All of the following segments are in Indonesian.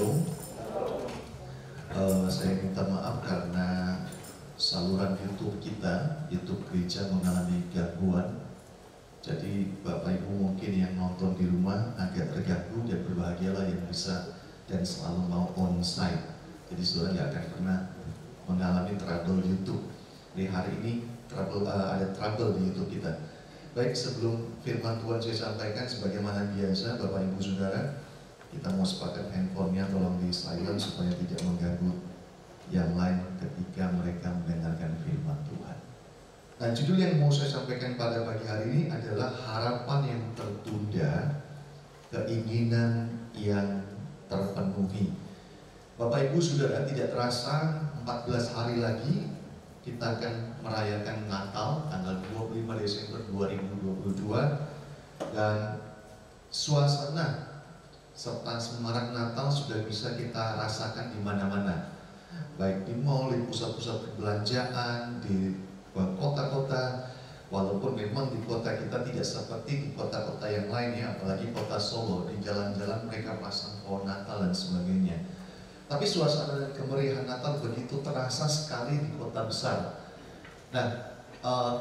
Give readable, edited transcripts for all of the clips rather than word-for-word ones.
Shalom. Saya minta maaf karena saluran YouTube kita, YouTube gereja mengalami gangguan. Jadi Bapak Ibu mungkin yang nonton di rumah agak terganggu, dan berbahagialah yang bisa dan selalu mau onsite. Jadi saudara nggak akan pernah mengalami trouble YouTube. Di hari ini ada trouble di YouTube kita. Baik, sebelum firman Tuhan saya sampaikan sebagaimana biasa, Bapak Ibu Saudara, kita mau sepakat handphonenya tolong di silent supaya tidak mengganggu yang lain ketika mereka mendengarkan firman Tuhan. Nah, judul yang mau saya sampaikan pada pagi hari ini adalah harapan yang tertunda, keinginan yang terpenuhi. Bapak Ibu Saudara, tidak terasa 14 hari lagi kita akan merayakan Natal tanggal 25 Desember 2022, dan suasana serta semarak Natal sudah bisa kita rasakan di mana-mana, baik di mall, di pusat-pusat perbelanjaan, di kota-kota. Walaupun memang di kota kita tidak seperti di kota-kota yang lain ya, apalagi kota Solo, di jalan-jalan mereka pasang pohon Natal dan sebagainya. Tapi suasana dan kemeriahan Natal begitu terasa sekali di kota besar. Nah,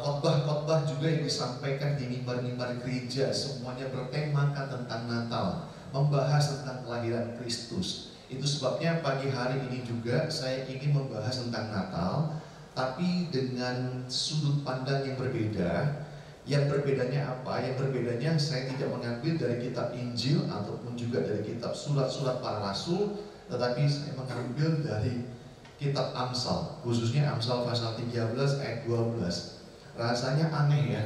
khotbah-khotbah juga yang disampaikan di mimbar-mimbar gereja semuanya bertemakan tentang Natal, membahas tentang kelahiran Kristus. Itu sebabnya pagi hari ini juga saya ingin membahas tentang Natal, tapi dengan sudut pandang yang berbeda. Yang berbedanya apa? Yang berbedanya saya tidak mengambil dari kitab Injil ataupun juga dari kitab surat-surat para rasul, tetapi saya mengambil dari kitab Amsal, khususnya Amsal pasal 13 ayat 12. Rasanya aneh ya,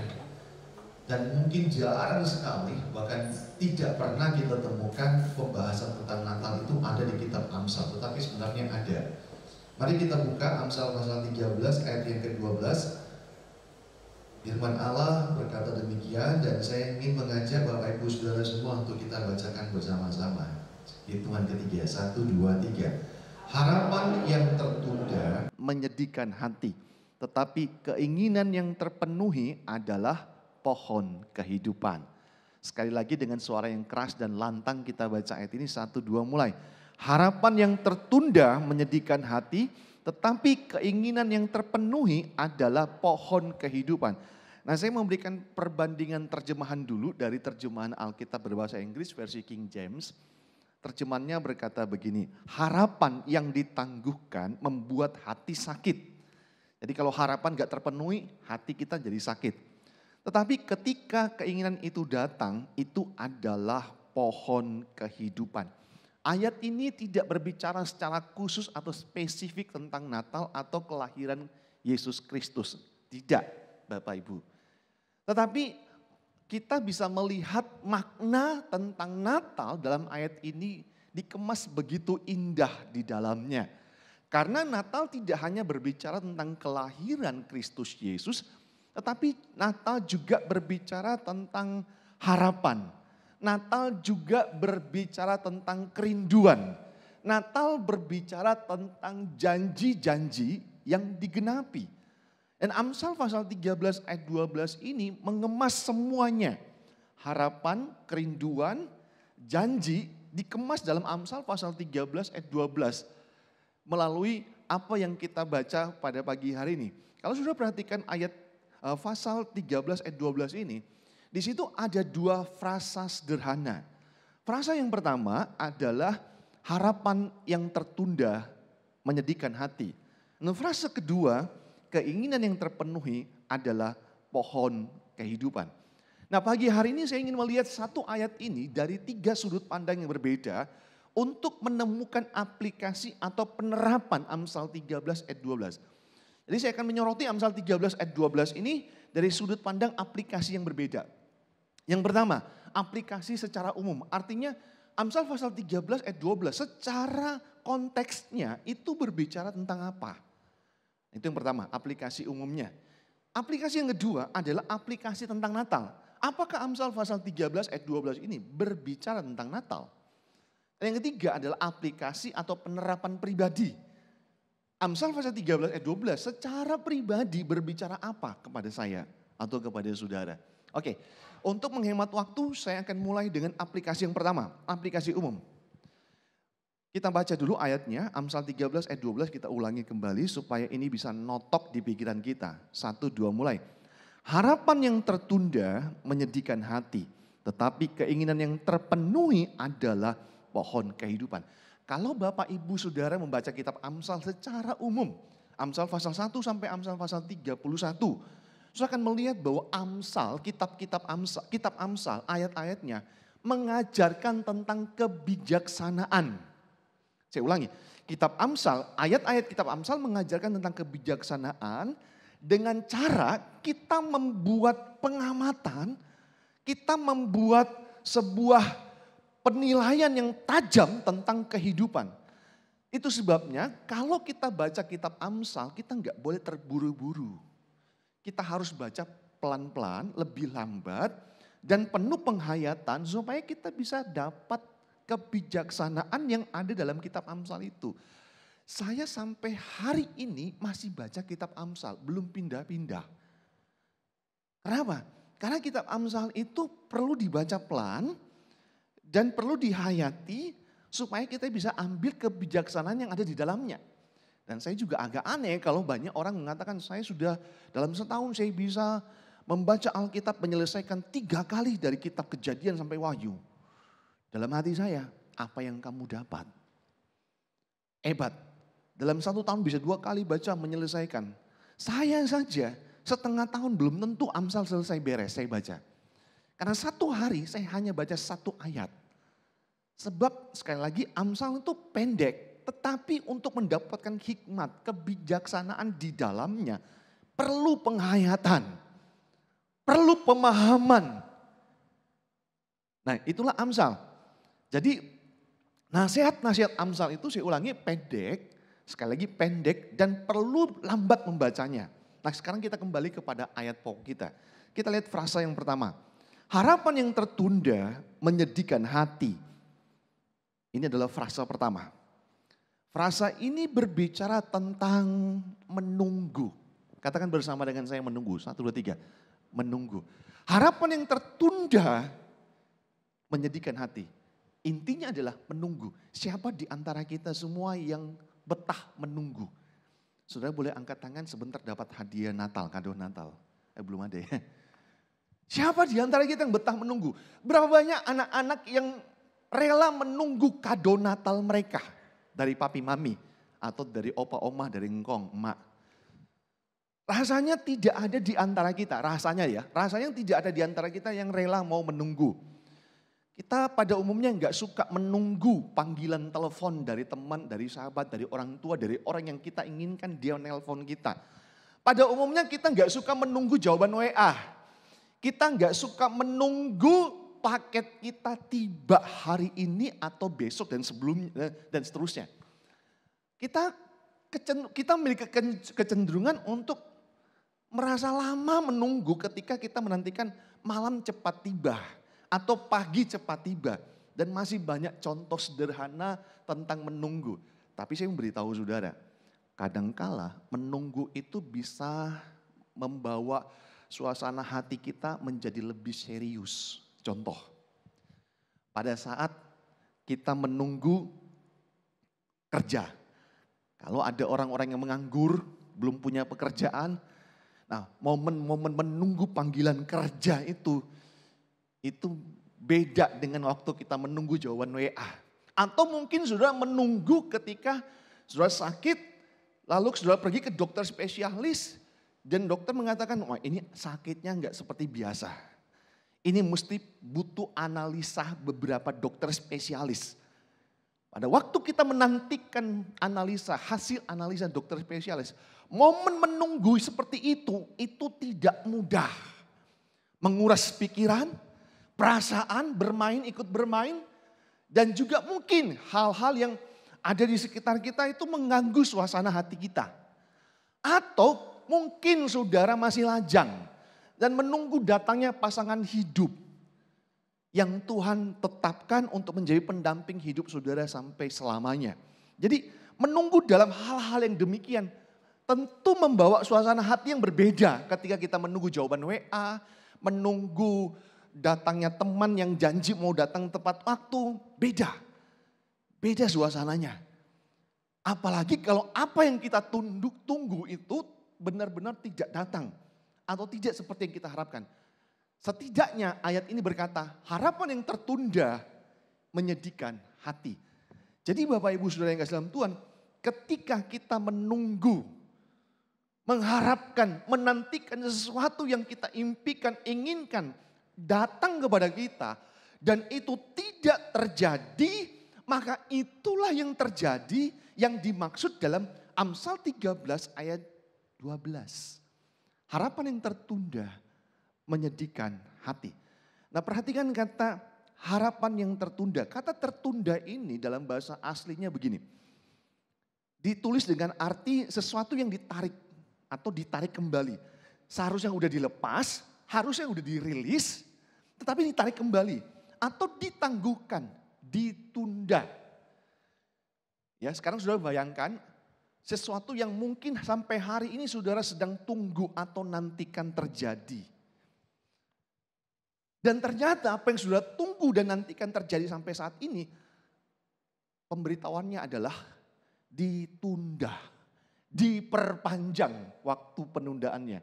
dan mungkin jarang sekali, bahkan tidak pernah kita temukan pembahasan tentang Natal itu ada di kitab Amsal, tetapi sebenarnya ada. Mari kita buka Amsal pasal 13 ayat yang ke-12. Firman Allah berkata demikian, dan saya ingin mengajak Bapak Ibu Saudara semua untuk kita bacakan bersama-sama. Hitungan ketiga, 1, 2, 3. Harapan yang tertunda menyedihkan hati, tetapi keinginan yang terpenuhi adalah pohon kehidupan. Sekali lagi dengan suara yang keras dan lantang kita baca ayat ini, 1, 2, mulai. Harapan yang tertunda menyedihkan hati, tetapi keinginan yang terpenuhi adalah pohon kehidupan. Nah, saya memberikan perbandingan terjemahan dulu dari terjemahan Alkitab berbahasa Inggris versi King James. Terjemahannya berkata begini, harapan yang ditangguhkan membuat hati sakit. Jadi kalau harapan gak terpenuhi, hati kita jadi sakit. Tetapi ketika keinginan itu datang, itu adalah pohon kehidupan. Ayat ini tidak berbicara secara khusus atau spesifik tentang Natal atau kelahiran Yesus Kristus. Tidak, Bapak Ibu. Tetapi kita bisa melihat makna tentang Natal dalam ayat ini dikemas begitu indah di dalamnya. Karena Natal tidak hanya berbicara tentang kelahiran Kristus Yesus, tetapi Natal juga berbicara tentang harapan. Natal juga berbicara tentang kerinduan. Natal berbicara tentang janji-janji yang digenapi. Dan Amsal pasal 13 ayat 12 ini mengemas semuanya. Harapan, kerinduan, janji dikemas dalam Amsal pasal 13 ayat 12. Melalui apa yang kita baca pada pagi hari ini. Kalau sudah perhatikan ayat pasal 13 ayat 12 ini, di situ ada dua frasa sederhana. Frasa yang pertama adalah harapan yang tertunda menyedihkan hati. Nah, frasa kedua, keinginan yang terpenuhi adalah pohon kehidupan. Nah, pagi hari ini saya ingin melihat satu ayat ini dari tiga sudut pandang yang berbeda untuk menemukan aplikasi atau penerapan Amsal 13 ayat 12. Jadi saya akan menyoroti Amsal 13 ayat 12 ini dari sudut pandang aplikasi yang berbeda. Yang pertama, aplikasi secara umum. Artinya Amsal pasal 13 ayat 12 secara konteksnya itu berbicara tentang apa? Itu yang pertama, aplikasi umumnya. Aplikasi yang kedua adalah aplikasi tentang Natal. Apakah Amsal pasal 13 ayat 12 ini berbicara tentang Natal? Dan yang ketiga adalah aplikasi atau penerapan pribadi. Amsal pasal 13 ayat 12 secara pribadi berbicara apa kepada saya atau kepada saudara? Oke, untuk menghemat waktu saya akan mulai dengan aplikasi yang pertama, aplikasi umum. Kita baca dulu ayatnya, Amsal 13 ayat 12 kita ulangi kembali supaya ini bisa notok di pikiran kita. 1, 2 mulai. Harapan yang tertunda menyedihkan hati, tetapi keinginan yang terpenuhi adalah pohon kehidupan. Kalau Bapak Ibu Saudara membaca kitab Amsal secara umum, Amsal pasal 1 sampai Amsal pasal 31, Saudara akan melihat bahwa Amsal, kitab Amsal, ayat-ayatnya mengajarkan tentang kebijaksanaan. Saya ulangi, kitab Amsal, ayat-ayat kitab Amsal mengajarkan tentang kebijaksanaan dengan cara kita membuat pengamatan, kita membuat sebuah penilaian yang tajam tentang kehidupan. Itu sebabnya kalau kita baca kitab Amsal, kita nggak boleh terburu-buru. Kita harus baca pelan-pelan, lebih lambat, dan penuh penghayatan supaya kita bisa dapat kebijaksanaan yang ada dalam kitab Amsal itu. Saya sampai hari ini masih baca kitab Amsal, belum pindah-pindah. Kenapa? Karena kitab Amsal itu perlu dibaca pelan dan perlu dihayati supaya kita bisa ambil kebijaksanaan yang ada di dalamnya. Dan saya juga agak aneh kalau banyak orang mengatakan saya sudah dalam setahun saya bisa membaca Alkitab menyelesaikan 3 kali dari kitab Kejadian sampai Wahyu. Dalam hati saya, apa yang kamu dapat? Hebat. Dalam 1 tahun bisa 2 kali baca menyelesaikan. Saya saja setengah tahun belum tentu Amsal selesai beres saya baca. Karena 1 hari saya hanya baca 1 ayat. Sebab sekali lagi Amsal itu pendek. Tetapi untuk mendapatkan hikmat, kebijaksanaan di dalamnya perlu penghayatan. Perlu pemahaman. Nah itulah Amsal. Jadi nasihat-nasihat Amsal itu saya ulangi pendek, sekali lagi pendek dan perlu lambat membacanya. Nah sekarang kita kembali kepada ayat pokok kita. Kita lihat frasa yang pertama. Harapan yang tertunda menyedihkan hati. Ini adalah frasa pertama. Frasa ini berbicara tentang menunggu. Katakan bersama dengan saya menunggu. 1, 2, 3. Menunggu. Harapan yang tertunda menyedihkan hati. Intinya adalah menunggu. Siapa di antara kita semua yang betah menunggu? Saudara boleh angkat tangan sebentar dapat hadiah Natal, kado Natal. Belum ada ya. Siapa di antara kita yang betah menunggu? Berapa banyak anak-anak yang rela menunggu kado Natal mereka? Dari papi mami atau dari opa oma, dari engkong, emak. Rasanya tidak ada di antara kita, rasanya tidak ada di antara kita yang rela mau menunggu. Kita pada umumnya nggak suka menunggu panggilan telepon dari teman, dari sahabat, dari orang tua, dari orang yang kita inginkan dia nelpon kita. Pada umumnya kita nggak suka menunggu jawaban WA. Kita nggak suka menunggu paket kita tiba hari ini atau besok dan sebelumnya dan seterusnya. Kita memiliki kecenderungan untuk merasa lama menunggu ketika kita menantikan malam cepat tiba. Atau pagi cepat tiba. Dan masih banyak contoh sederhana tentang menunggu. Tapi saya memberitahu saudara, kadangkala menunggu itu bisa membawa suasana hati kita menjadi lebih serius. Contoh, pada saat kita menunggu kerja. Kalau ada orang-orang yang menganggur, belum punya pekerjaan. Nah momen-momen menunggu panggilan kerja itu beda dengan waktu kita menunggu jawaban WA. Atau mungkin saudara menunggu ketika saudara sakit, lalu saudara pergi ke dokter spesialis, dan dokter mengatakan, wah ini sakitnya enggak seperti biasa. Ini mesti butuh analisa beberapa dokter spesialis. Pada waktu kita menantikan analisa, hasil analisa dokter spesialis, momen menunggu seperti itu tidak mudah. Menguras pikiran, perasaan, ikut bermain, dan juga mungkin hal-hal yang ada di sekitar kita itu mengganggu suasana hati kita. Atau mungkin saudara masih lajang dan menunggu datangnya pasangan hidup yang Tuhan tetapkan untuk menjadi pendamping hidup saudara sampai selamanya. Jadi menunggu dalam hal-hal yang demikian tentu membawa suasana hati yang berbeda ketika kita menunggu jawaban WA, menunggu datangnya teman yang janji mau datang tepat waktu, beda. Beda suasananya. Apalagi kalau apa yang kita tunggu itu benar-benar tidak datang. Atau tidak seperti yang kita harapkan. Setidaknya ayat ini berkata, harapan yang tertunda menyedihkan hati. Jadi Bapak Ibu Saudara yang kasih dalam Tuhan, ketika kita menunggu, mengharapkan, menantikan sesuatu yang kita impikan, inginkan datang kepada kita, dan itu tidak terjadi, maka itulah yang terjadi yang dimaksud dalam Amsal 13 ayat 12. Harapan yang tertunda menyedihkan hati. Nah, perhatikan kata harapan yang tertunda. Kata tertunda ini dalam bahasa aslinya begini. Ditulis dengan arti sesuatu yang ditarik atau ditarik kembali. Seharusnya udah dilepas, harusnya udah dirilis, tetapi ditarik kembali. Atau ditangguhkan, ditunda. Ya, sekarang saudara bayangkan sesuatu yang mungkin sampai hari ini saudara sedang tunggu atau nantikan terjadi. Dan ternyata apa yang saudara tunggu dan nantikan terjadi sampai saat ini, pemberitahuannya adalah ditunda, diperpanjang waktu penundaannya.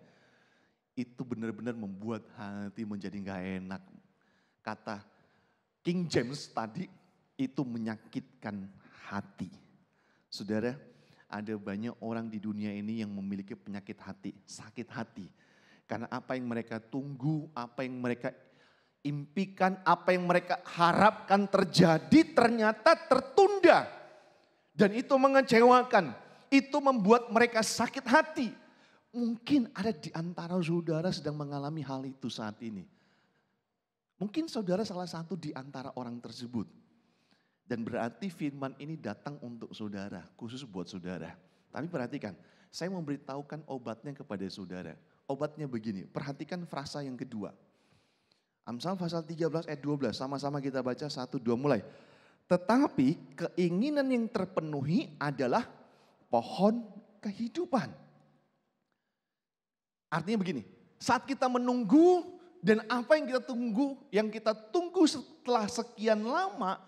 Itu benar-benar membuat hati menjadi gak enak. Kata King James tadi, itu menyakitkan hati. Saudara, ada banyak orang di dunia ini yang memiliki penyakit hati, sakit hati. Karena apa yang mereka tunggu, apa yang mereka impikan, apa yang mereka harapkan terjadi ternyata tertunda. Dan itu mengecewakan, itu membuat mereka sakit hati. Mungkin ada di antara saudara sedang mengalami hal itu saat ini. Mungkin saudara salah satu di antara orang tersebut. Dan berarti firman ini datang untuk saudara, khusus buat saudara. Tapi perhatikan, saya memberitahukan obatnya kepada saudara. Obatnya begini, perhatikan frasa yang kedua. Amsal pasal 13 ayat 12, sama-sama kita baca 1, 2 mulai. Tetapi keinginan yang terpenuhi adalah pohon kehidupan. Artinya begini, saat kita menunggu dan apa yang kita tunggu setelah sekian lama,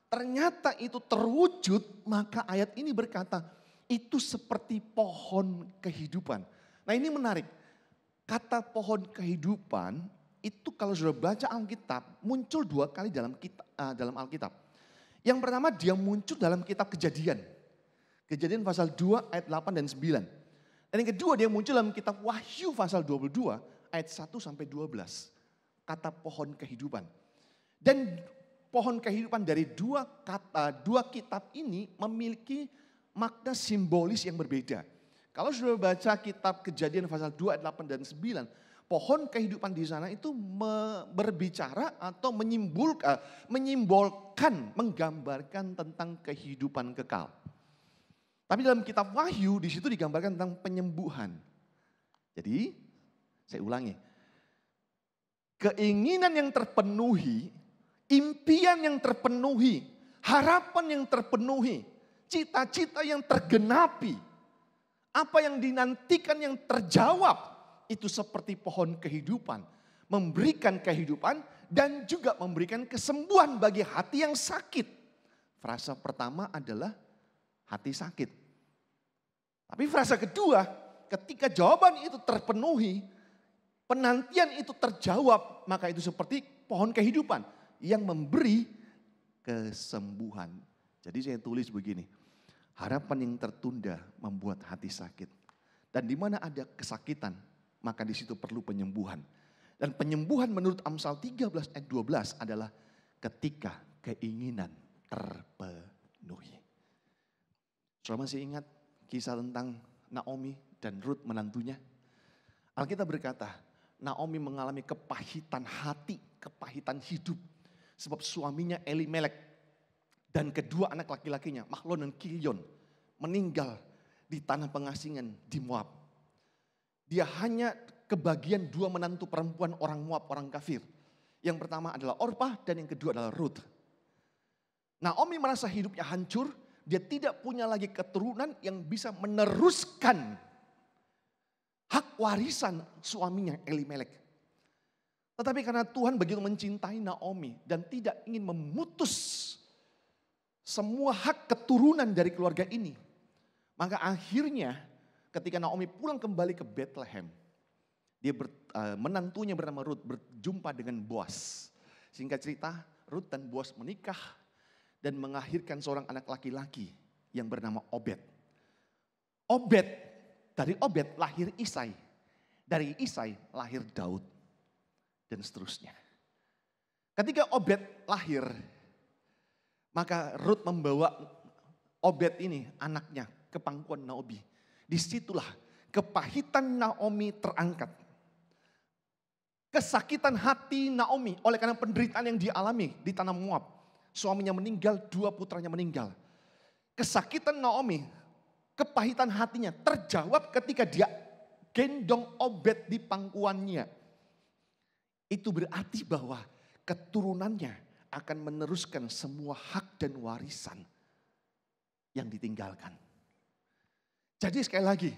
ternyata itu terwujud, maka ayat ini berkata, itu seperti pohon kehidupan. Nah ini menarik, kata pohon kehidupan itu kalau sudah baca Alkitab, muncul 2 kali dalam Alkitab. Yang pertama dia muncul dalam kitab Kejadian. Kejadian pasal 2 ayat 8 dan 9. Dan yang kedua dia muncul dalam kitab Wahyu pasal 22 ayat 1 sampai 12. Kata pohon kehidupan. Dan pohon kehidupan dari dua kitab ini memiliki makna simbolis yang berbeda. Kalau sudah baca kitab Kejadian pasal 2 ayat 8 dan 9, pohon kehidupan di sana itu berbicara atau menyimbolkan, menggambarkan tentang kehidupan kekal. Tapi dalam kitab Wahyu di situ digambarkan tentang penyembuhan. Jadi, saya ulangi. Keinginan yang terpenuhi, impian yang terpenuhi, harapan yang terpenuhi, cita-cita yang tergenapi, apa yang dinantikan yang terjawab, itu seperti pohon kehidupan. Memberikan kehidupan dan juga memberikan kesembuhan bagi hati yang sakit. Frasa pertama adalah hati sakit. Tapi frasa kedua, ketika jawaban itu terpenuhi, penantian itu terjawab, maka itu seperti pohon kehidupan yang memberi kesembuhan. Jadi saya tulis begini, harapan yang tertunda membuat hati sakit. Dan di mana ada kesakitan, maka di situ perlu penyembuhan. Dan penyembuhan menurut Amsal 13 ayat 12 adalah ketika keinginan terpenuhi. Saudara masih ingat kisah tentang Naomi dan Ruth menantunya? Alkitab berkata, Naomi mengalami kepahitan hati, kepahitan hidup. Sebab suaminya Elimelek dan kedua anak laki-lakinya, Mahlon dan Kilion, meninggal di tanah pengasingan di Moab. Dia hanya kebagian 2 menantu perempuan orang Moab, orang kafir. Yang pertama adalah Orpah dan yang kedua adalah Ruth. Naomi merasa hidupnya hancur, dia tidak punya lagi keturunan yang bisa meneruskan hak warisan suaminya Elimelek. Tetapi karena Tuhan begitu mencintai Naomi dan tidak ingin memutus semua hak keturunan dari keluarga ini. Maka akhirnya ketika Naomi pulang kembali ke Bethlehem, menantunya bernama Ruth berjumpa dengan Boaz. Singkat cerita, Ruth dan Boaz menikah dan mengakhirkan seorang anak laki-laki yang bernama Obed. Dari Obed lahir Isai. Dari Isai lahir Daud. Dan seterusnya. Ketika Obed lahir, maka Ruth membawa Obed ini, anaknya, ke pangkuan Naomi. Disitulah kepahitan Naomi terangkat. Kesakitan hati Naomi oleh karena penderitaan yang dialami di tanah Moab. Suaminya meninggal, 2 putranya meninggal. Kesakitan Naomi, kepahitan hatinya terjawab ketika dia gendong Obed di pangkuannya. Itu berarti bahwa keturunannya akan meneruskan semua hak dan warisan yang ditinggalkan. Jadi sekali lagi,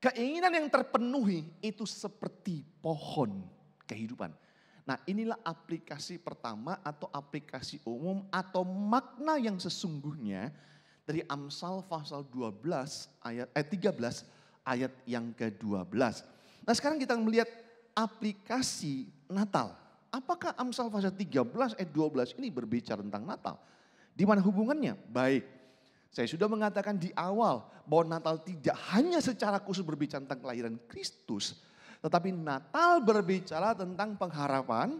keinginan yang terpenuhi itu seperti pohon kehidupan. Nah, inilah aplikasi pertama atau aplikasi umum atau makna yang sesungguhnya dari Amsal pasal 13 ayat yang ke-12. Nah, sekarang kita melihat aplikasi Natal. Apakah Amsal pasal 13 ayat 12 ini berbicara tentang Natal? Di mana hubungannya? Baik, saya sudah mengatakan di awal bahwa Natal tidak hanya secara khusus berbicara tentang kelahiran Kristus, tetapi Natal berbicara tentang pengharapan,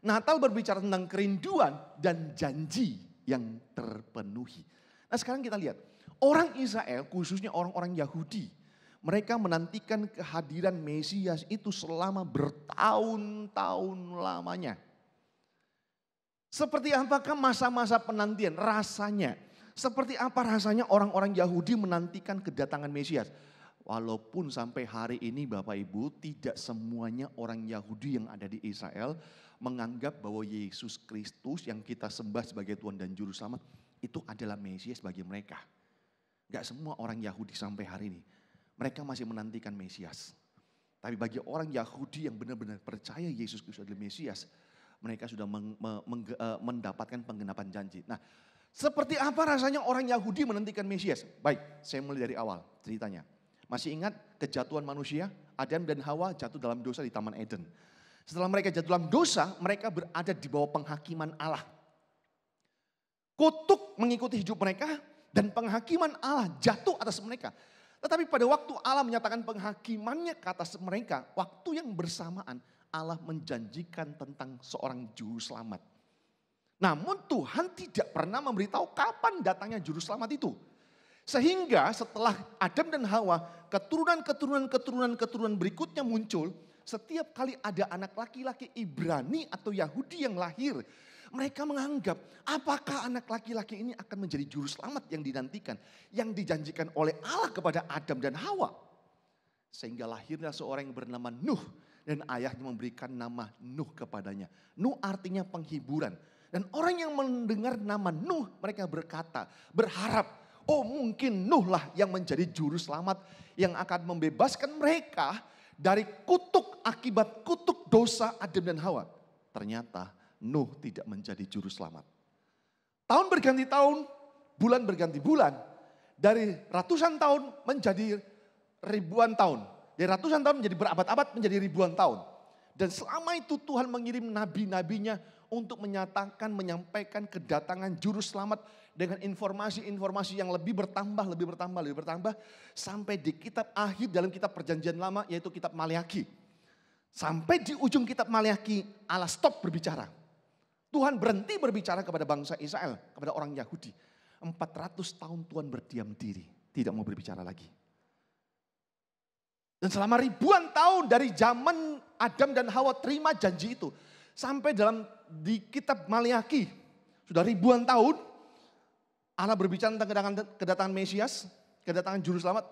Natal berbicara tentang kerinduan dan janji yang terpenuhi. Nah, sekarang kita lihat, orang Israel khususnya orang-orang Yahudi, mereka menantikan kehadiran Mesias itu selama bertahun-tahun lamanya. Seperti apakah masa-masa penantian? Rasanya. Seperti apa rasanya orang-orang Yahudi menantikan kedatangan Mesias? Walaupun sampai hari ini Bapak Ibu tidak semuanya orang Yahudi yang ada di Israel menganggap bahwa Yesus Kristus yang kita sembah sebagai Tuhan dan Juru Selamat itu adalah Mesias bagi mereka. Gak semua orang Yahudi sampai hari ini. Mereka masih menantikan Mesias. Tapi bagi orang Yahudi yang benar-benar percaya Yesus Kristus adalah Mesias, mereka sudah mendapatkan penggenapan janji. Nah, seperti apa rasanya orang Yahudi menantikan Mesias? Baik, saya mulai dari awal ceritanya. Masih ingat kejatuhan manusia? Adam dan Hawa jatuh dalam dosa di Taman Eden. Setelah mereka jatuh dalam dosa, mereka berada di bawah penghakiman Allah. Kutuk mengikuti hidup mereka dan penghakiman Allah jatuh atas mereka. Tetapi pada waktu Allah menyatakan penghakimannya ke atas mereka, waktu yang bersamaan Allah menjanjikan tentang seorang juru selamat. Namun Tuhan tidak pernah memberitahu kapan datangnya juru selamat itu. Sehingga setelah Adam dan Hawa, keturunan berikutnya muncul, setiap kali ada anak laki-laki Ibrani atau Yahudi yang lahir, mereka menganggap apakah anak laki-laki ini akan menjadi juru selamat yang dinantikan, yang dijanjikan oleh Allah kepada Adam dan Hawa. Sehingga lahirlah seorang yang bernama Nuh dan ayahnya memberikan nama Nuh kepadanya. Nuh artinya penghiburan. Dan orang yang mendengar nama Nuh mereka berharap, oh mungkin Nuh lah yang menjadi juru selamat yang akan membebaskan mereka dari kutuk akibat kutuk dosa Adam dan Hawa. Ternyata Nuh tidak menjadi juru selamat. Tahun berganti tahun, bulan berganti bulan. Dari ratusan tahun menjadi ribuan tahun. Dari ratusan tahun menjadi berabad-abad menjadi ribuan tahun. Dan selama itu Tuhan mengirim nabi-nabinya untuk menyatakan, menyampaikan kedatangan juru selamat dengan informasi-informasi yang lebih bertambah. Sampai di kitab akhir dalam kitab perjanjian lama yaitu kitab Maleakhi. Sampai di ujung kitab Maleakhi Allah stop berbicara. Tuhan berhenti berbicara kepada bangsa Israel, kepada orang Yahudi. 400 tahun Tuhan berdiam diri, tidak mau berbicara lagi. Dan selama ribuan tahun dari zaman Adam dan Hawa terima janji itu. Sampai di kitab Maleakhi, sudah ribuan tahun Allah berbicara tentang kedatangan Mesias, kedatangan Juru Selamat.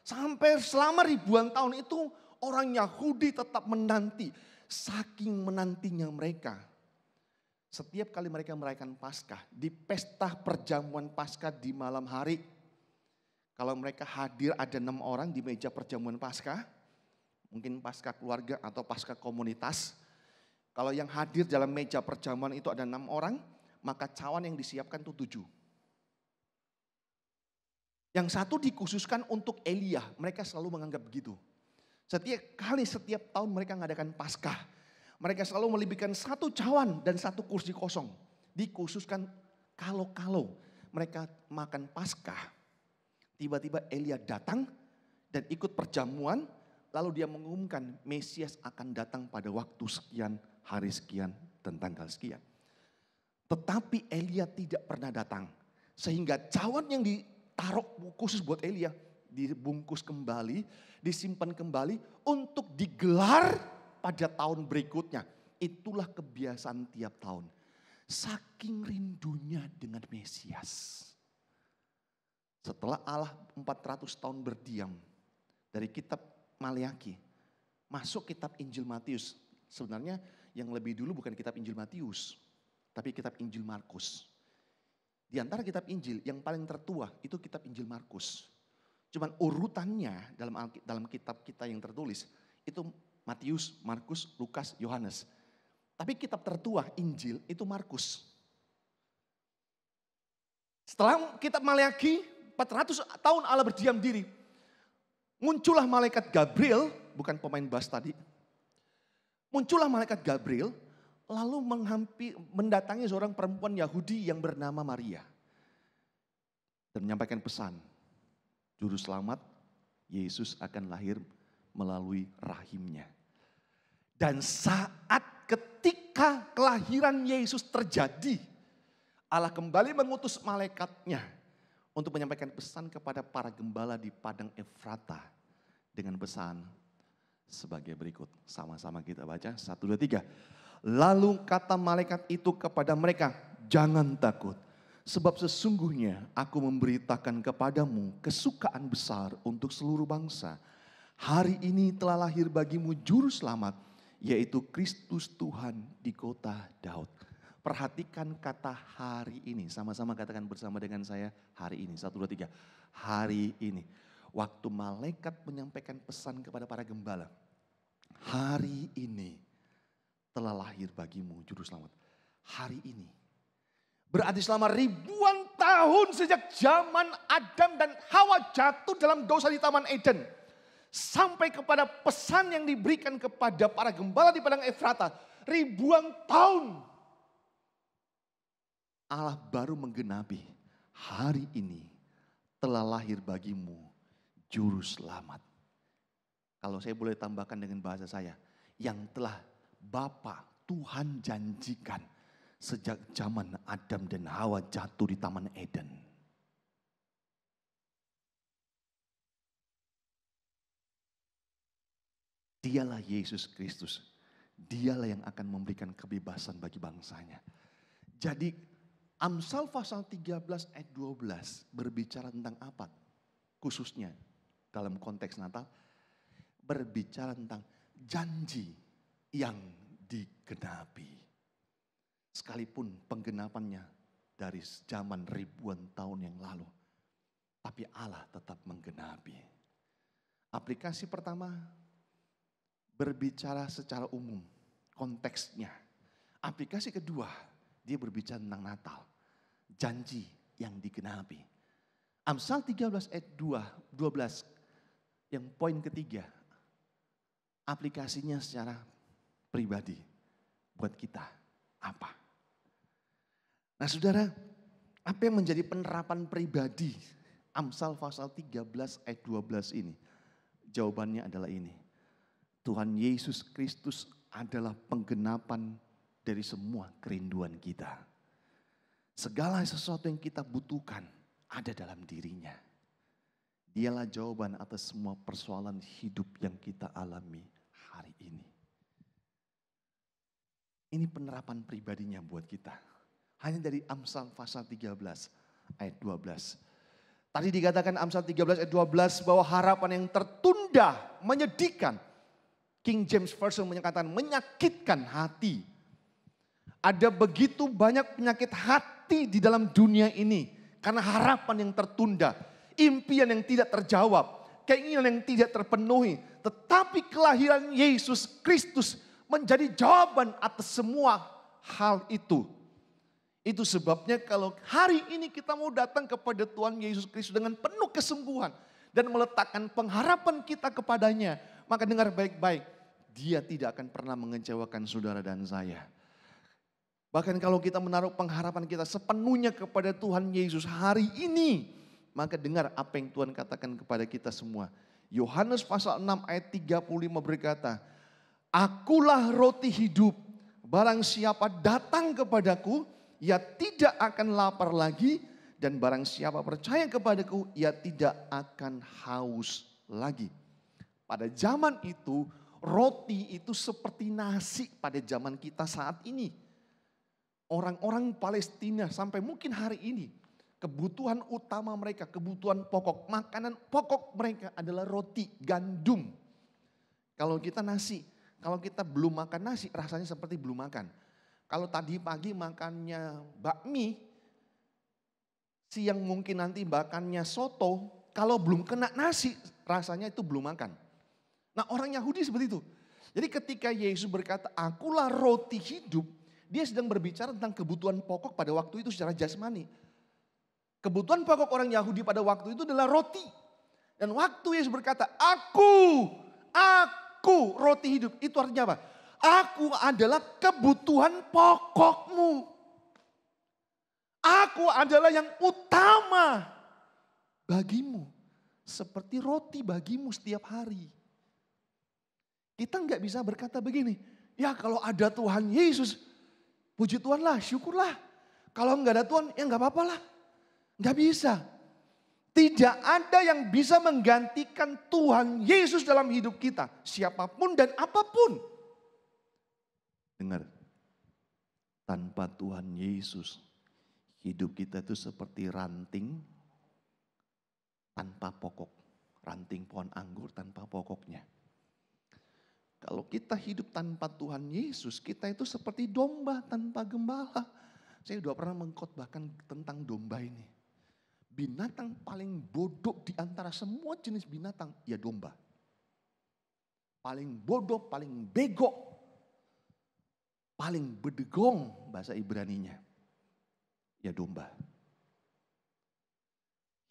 Sampai selama ribuan tahun itu orang Yahudi tetap menanti. Saking menantinya mereka. Setiap kali mereka merayakan Paskah, di pesta perjamuan Paskah di malam hari. Kalau mereka hadir ada 6 orang di meja perjamuan Paskah. Mungkin Paskah keluarga atau Paskah komunitas. Kalau yang hadir dalam meja perjamuan itu ada 6 orang, maka cawan yang disiapkan itu 7. Yang satu dikhususkan untuk Elia, mereka selalu menganggap begitu. Setiap tahun mereka mengadakan Paskah. Mereka selalu melebihkan satu cawan dan satu kursi kosong. Dikhususkan kalau mereka makan Paskah. Tiba-tiba Elia datang dan ikut perjamuan. Lalu dia mengumumkan Mesias akan datang pada waktu sekian, hari sekian, dan tanggal sekian. Tetapi Elia tidak pernah datang. Sehingga cawan yang ditaruh khusus buat Elia dibungkus kembali, disimpan kembali untuk digelar pada tahun berikutnya. Itulah kebiasaan tiap tahun. Saking rindunya dengan Mesias. Setelah Allah 400 tahun berdiam dari kitab Maleakhi masuk kitab Injil Matius. Sebenarnya yang lebih dulu bukan kitab Injil Matius, tapi kitab Injil Markus. Di antara kitab Injil yang paling tertua itu kitab Injil Markus. Cuman urutannya dalam kitab kita yang tertulis itu Matius, Markus, Lukas, Yohanes. Tapi kitab tertua Injil itu Markus. Setelah kitab Maleakhi 400 tahun Allah berdiam diri. Muncullah malaikat Gabriel, bukan pemain bass tadi. Muncullah malaikat Gabriel lalu mendatangi seorang perempuan Yahudi yang bernama Maria. Dan menyampaikan pesan, juru selamat Yesus akan lahir melalui rahimnya. Dan saat ketika kelahiran Yesus terjadi, Allah kembali mengutus malaikatnya untuk menyampaikan pesan kepada para gembala di Padang Efrata dengan pesan sebagai berikut. Sama-sama kita baca, 1, 2, 3. Lalu kata malaikat itu kepada mereka, jangan takut. Sebab sesungguhnya aku memberitakan kepadamu kesukaan besar untuk seluruh bangsa. Hari ini telah lahir bagimu juru selamat, yaitu Kristus Tuhan di kota Daud. Perhatikan kata hari ini. Sama-sama katakan bersama dengan saya, hari ini. 1, 2, 3. Hari ini. Waktu malaikat menyampaikan pesan kepada para gembala. Hari ini telah lahir bagimu juru selamat. Hari ini. Berarti selama ribuan tahun sejak zaman Adam dan Hawa jatuh dalam dosa di Taman Eden. Sampai kepada pesan yang diberikan kepada para gembala di Padang Efrata. Ribuan tahun. Allah baru menggenapi. Hari ini telah lahir bagimu juru selamat. Kalau saya boleh tambahkan dengan bahasa saya. Yang telah Bapa Tuhan janjikan sejak zaman Adam dan Hawa jatuh di Taman Eden. Dialah Yesus Kristus. Dialah yang akan memberikan kebebasan bagi bangsanya. Jadi Amsal pasal 13 ayat 12 berbicara tentang apa? Khususnya dalam konteks Natal. Berbicara tentang janji yang digenapi. Sekalipun penggenapannya dari zaman ribuan tahun yang lalu. Tapi Allah tetap menggenapi. Aplikasi pertama berbicara secara umum. Konteksnya. Aplikasi kedua dia berbicara tentang Natal. Janji yang digenapi. Amsal 13 ayat 12. Yang poin ketiga. Aplikasinya secara pribadi. Buat kita apa? Nah saudara, apa yang menjadi penerapan pribadi Amsal pasal 13 ayat 12 ini? Jawabannya adalah ini. Tuhan Yesus Kristus adalah penggenapan dari semua kerinduan kita. Segala sesuatu yang kita butuhkan ada dalam dirinya. Dialah jawaban atas semua persoalan hidup yang kita alami hari ini. Ini penerapan pribadinya buat kita. Hanya dari Amsal pasal 13 ayat 12. Tadi dikatakan Amsal 13 ayat 12 bahwa harapan yang tertunda menyedihkan. King James Version menyatakan menyakitkan hati. Ada begitu banyak penyakit hati di dalam dunia ini. Karena harapan yang tertunda. Impian yang tidak terjawab. Keinginan yang tidak terpenuhi. Tetapi kelahiran Yesus Kristus menjadi jawaban atas semua hal itu. Itu sebabnya kalau hari ini kita mau datang kepada Tuhan Yesus Kristus dengan penuh kesungguhan dan meletakkan pengharapan kita kepadanya, maka dengar baik-baik, Dia tidak akan pernah mengecewakan saudara dan saya. Bahkan kalau kita menaruh pengharapan kita sepenuhnya kepada Tuhan Yesus hari ini, maka dengar apa yang Tuhan katakan kepada kita semua. Yohanes pasal 6 ayat 35 berkata, Akulah roti hidup, barang siapa datang kepadaku, ia tidak akan lapar lagi, dan barang siapa percaya kepadaku, ia tidak akan haus lagi. Pada zaman itu, roti itu seperti nasi pada zaman kita saat ini. Orang-orang Palestina sampai mungkin hari ini, kebutuhan utama mereka, kebutuhan pokok, makanan pokok mereka adalah roti, gandum. Kalau kita nasi, kalau kita belum makan nasi rasanya seperti belum makan. Kalau tadi pagi makannya bakmi, siang mungkin nanti makannya soto, kalau belum kena nasi rasanya itu belum makan. Nah orang Yahudi seperti itu. Jadi ketika Yesus berkata, Akulah roti hidup, dia sedang berbicara tentang kebutuhan pokok pada waktu itu secara jasmani. Kebutuhan pokok orang Yahudi pada waktu itu adalah roti. Dan waktu Yesus berkata, Aku roti hidup. Itu artinya apa? Aku adalah kebutuhan pokokmu. Aku adalah yang utama bagimu. Seperti roti bagimu setiap hari. Kita nggak bisa berkata begini, ya kalau ada Tuhan Yesus, puji Tuhan lah, syukurlah. Kalau nggak ada Tuhan, ya nggak apa-apa lah. Nggak bisa. Tidak ada yang bisa menggantikan Tuhan Yesus dalam hidup kita. Siapapun dan apapun. Dengar, tanpa Tuhan Yesus, hidup kita itu seperti ranting tanpa pokok. Ranting pohon anggur tanpa pokoknya. Kalau kita hidup tanpa Tuhan Yesus, kita itu seperti domba tanpa gembala. Saya sudah pernah mengkhotbahkan tentang domba ini. Binatang paling bodoh di antara semua jenis binatang, ya domba. Paling bodoh, paling bego, paling bedegong bahasa Ibraninya, ya domba.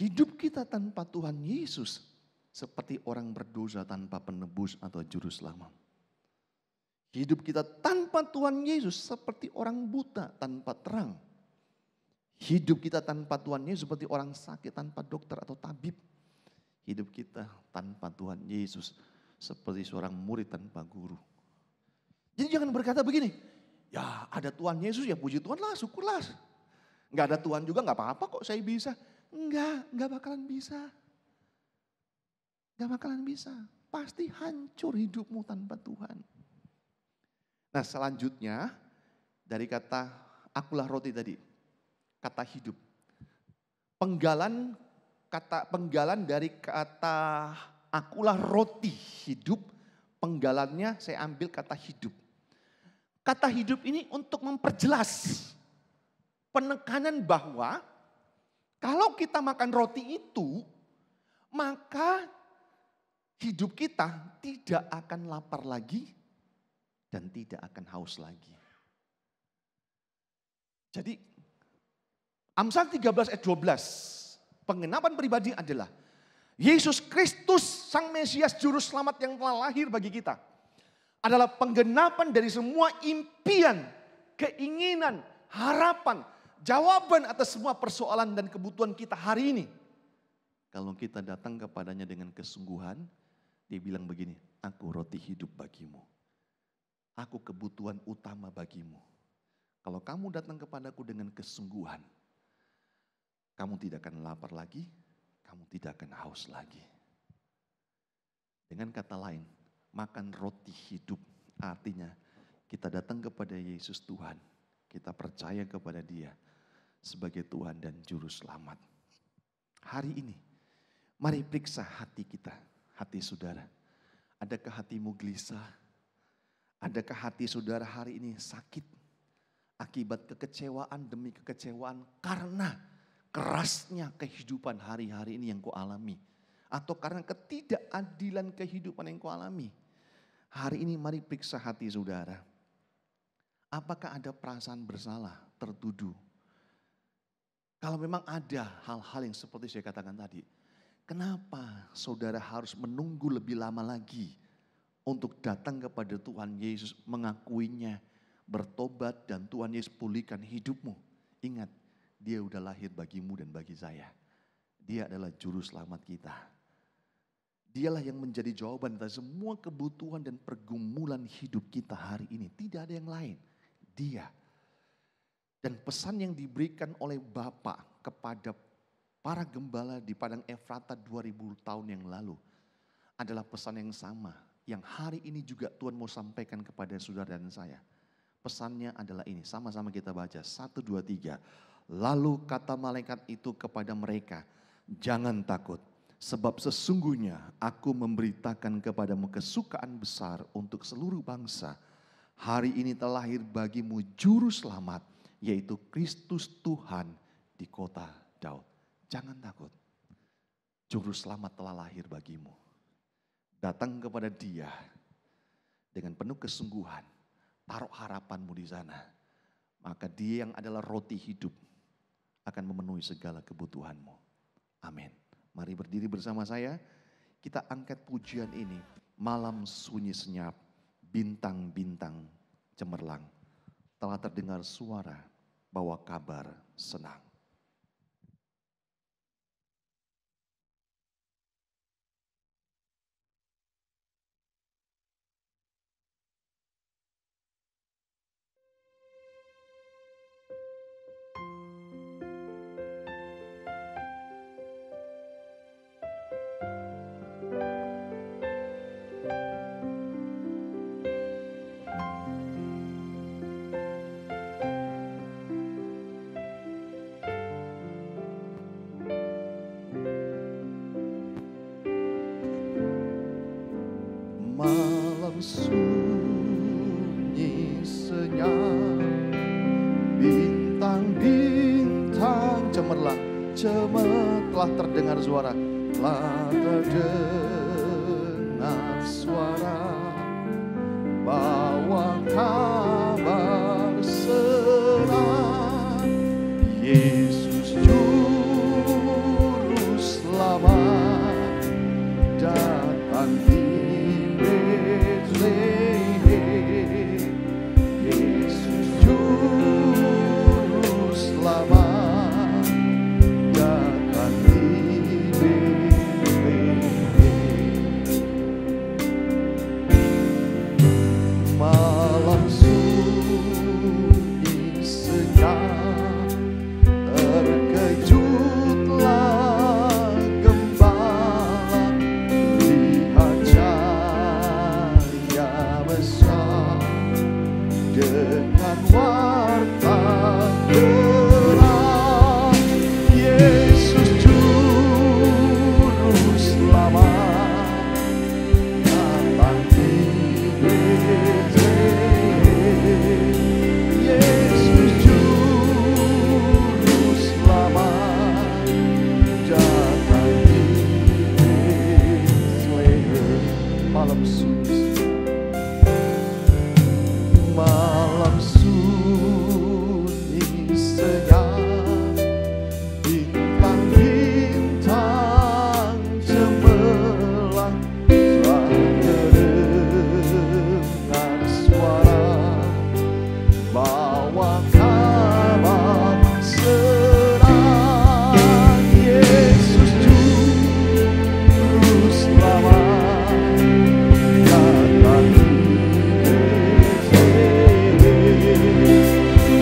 Hidup kita tanpa Tuhan Yesus seperti orang berdosa tanpa penebus atau juru selamat. Hidup kita tanpa Tuhan Yesus seperti orang buta tanpa terang. Hidup kita tanpa Tuhan Yesus seperti orang sakit tanpa dokter atau tabib. Hidup kita tanpa Tuhan Yesus seperti seorang murid tanpa guru. Jadi jangan berkata begini, ya ada Tuhan Yesus ya puji Tuhan lah, syukurlah. Enggak ada Tuhan juga enggak apa-apa kok saya bisa. Enggak bakalan bisa. Enggak bakalan bisa. Pasti hancur hidupmu tanpa Tuhan. Nah selanjutnya dari kata akulah roti tadi, kata hidup. Penggalan dari kata akulah roti hidup, penggalannya saya ambil kata hidup. Kata hidup ini untuk memperjelas penekanan bahwa kalau kita makan roti itu, maka hidup kita tidak akan lapar lagi dan tidak akan haus lagi. Jadi Amsal 13 ayat 12, penggenapan pribadi adalah Yesus Kristus Sang Mesias Juru Selamat yang telah lahir bagi kita. Adalah penggenapan dari semua impian, keinginan, harapan, jawaban atas semua persoalan dan kebutuhan kita hari ini. Kalau kita datang kepadanya dengan kesungguhan, dia bilang begini, aku roti hidup bagimu. Aku kebutuhan utama bagimu. Kalau kamu datang kepadaku dengan kesungguhan, kamu tidak akan lapar lagi, kamu tidak akan haus lagi. Dengan kata lain, makan roti hidup artinya kita datang kepada Yesus Tuhan. Kita percaya kepada Dia sebagai Tuhan dan Juru Selamat. Hari ini, mari periksa hati kita, hati saudara. Adakah hatimu gelisah? Adakah hati saudara hari ini sakit? Akibat kekecewaan demi kekecewaan karena kerasnya kehidupan hari-hari ini yang kau alami. Atau karena ketidakadilan kehidupan yang kau alami. Hari ini mari periksa hati saudara. Apakah ada perasaan bersalah, tertuduh? Kalau memang ada hal-hal yang seperti saya katakan tadi, kenapa saudara harus menunggu lebih lama lagi untuk datang kepada Tuhan Yesus, mengakuinya, bertobat, dan Tuhan Yesus pulihkan hidupmu? Ingat, dia udah lahir bagimu dan bagi saya. Dia adalah juru selamat kita. Dialah yang menjadi jawaban dari semua kebutuhan dan pergumulan hidup kita hari ini. Tidak ada yang lain, dia. Dan pesan yang diberikan oleh Bapa kepada para gembala di Padang Efrata 2000 tahun yang lalu adalah pesan yang sama. Yang hari ini juga Tuhan mau sampaikan kepada saudara dan saya. Pesannya adalah ini, sama-sama kita baca. 1, 2, 3. Lalu kata malaikat itu kepada mereka, jangan takut. Sebab sesungguhnya aku memberitakan kepadamu kesukaan besar untuk seluruh bangsa. Hari ini telah lahir bagimu juru selamat, yaitu Kristus Tuhan di kota Daud. Jangan takut. Juru selamat telah lahir bagimu. Datang kepada dia dengan penuh kesungguhan. Taruh harapanmu di sana. Maka dia yang adalah roti hidup akan memenuhi segala kebutuhanmu. Amin. Mari berdiri bersama saya. Kita angkat pujian ini. Malam sunyi senyap, bintang-bintang cemerlang. Telah terdengar suara, bawa kabar senang. Malam sunyi senyap, bintang-bintang cemerlang. Telah terdengar suara, telah terdengar suara, bawa kabar senang. Yesus juru selamat datang di Yesus juru selamat datang di Betlehem. Malam sunyi senyap, terkejutlah gembala, lihat cahaya besar dengan warta terang. Yesus juru selamat datang di Betlehem. Yesus juru selamat datang di Betlehem. Malam sunyi, malam sunyi senyap, bintang-bintang cemerlang. Telah terdengar suara, bawa kabar senang. Yesus juru selamat datang di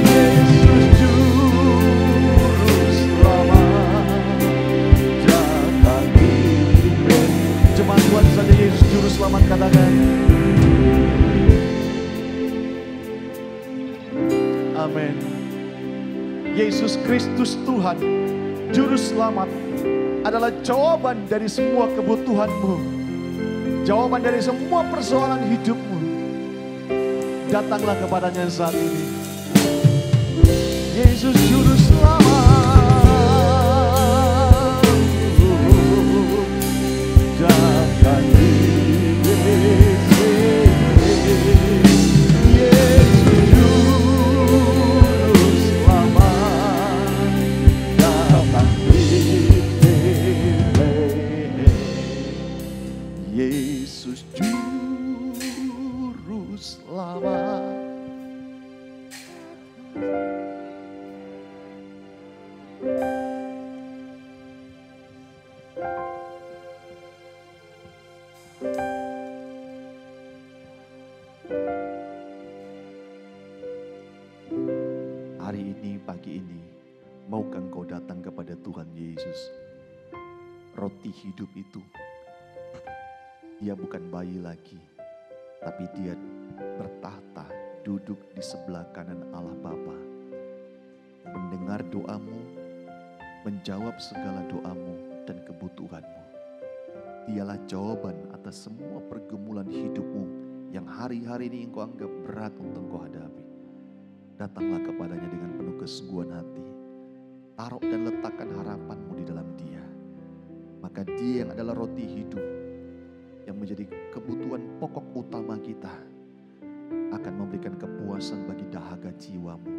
Yesus juru selamat datang di Betlehem. Jemaat Tuhan saja Yesus juru selamat katakan. Amin. Yesus Kristus Tuhan juru selamat adalah jawaban dari semua kebutuhanmu, jawaban dari semua persoalan hidupmu. Datanglah kepadanya saat ini. Yesus juru selamat datang di Betlehem. Yesus juru selamat datang Hari ini, pagi ini, maukah engkau datang kepada Tuhan Yesus? Roti hidup itu, dia bukan bayi lagi, tapi dia bertahta, duduk di sebelah kanan Allah Bapa, mendengar doamu, menjawab segala doamu dan kebutuhanmu. Dialah jawaban atas semua pergumulan hidupmu yang hari-hari ini engkau anggap berat untuk engkau hadapi. Datanglah kepadanya dengan penuh kesungguhan hati. Taruh dan letakkan harapanmu di dalam Dia. Maka Dia yang adalah roti hidup, yang menjadi kebutuhan pokok utama kita, akan memberikan kepuasan bagi dahaga jiwamu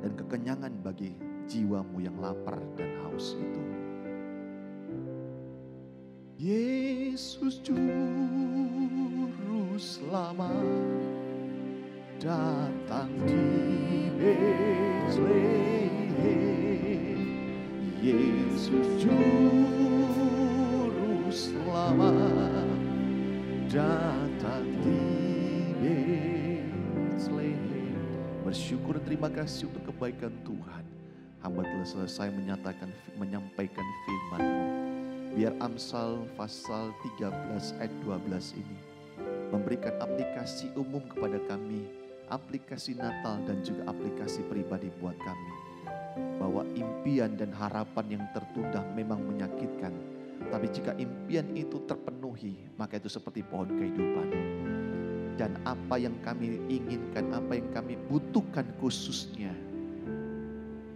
dan kekenyangan bagi jiwamu yang lapar dan haus itu. Yesus Juru Selamat datang di Betlehem. Yesus Juru Selamat datang di Betlehem. Bersyukur dan terima kasih untuk kebaikan Tuhan. Hamba telah selesai menyampaikan firman-Mu. Biar Amsal pasal 13 ayat 12 ini memberikan aplikasi umum kepada kami, aplikasi Natal dan juga aplikasi pribadi buat kami. Bahwa impian dan harapan yang tertunda memang menyakitkan. Tapi jika impian itu terpenuhi, maka itu seperti pohon kehidupan. Dan apa yang kami inginkan, apa yang kami butuhkan khususnya,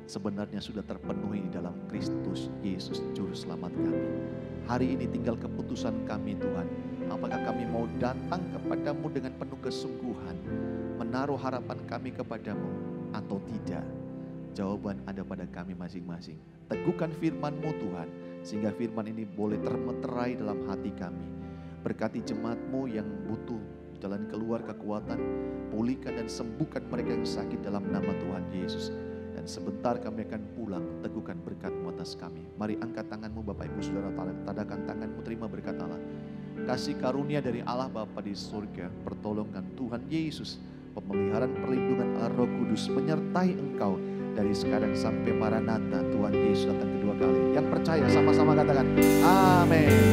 sebenarnya sudah terpenuhi di dalam Kristus Yesus Juru Selamat kami. Hari ini tinggal keputusan kami Tuhan. Apakah kami mau datang kepadamu dengan penuh kesungguhan, menaruh harapan kami kepadamu atau tidak? Jawaban ada pada kami masing-masing. Teguhkan firman-Mu Tuhan, sehingga firman ini boleh termeterai dalam hati kami. Berkati jemaat-Mu yang butuh jalan keluar kekuatan, pulihkan dan sembuhkan mereka yang sakit dalam nama Tuhan Yesus. Dan sebentar kami akan pulang, teguhkan berkat-Mu atas kami. Mari angkat tangan-Mu Bapak Ibu Saudara, tadakan tangan-Mu, terima berkat Allah. Kasih karunia dari Allah Bapa di surga, pertolongan Tuhan Yesus, pemeliharaan perlindungan Allah Roh Kudus menyertai engkau dari sekarang sampai Maranatha Tuhan Yesus datang kedua kali. Yang percaya sama-sama katakan amin.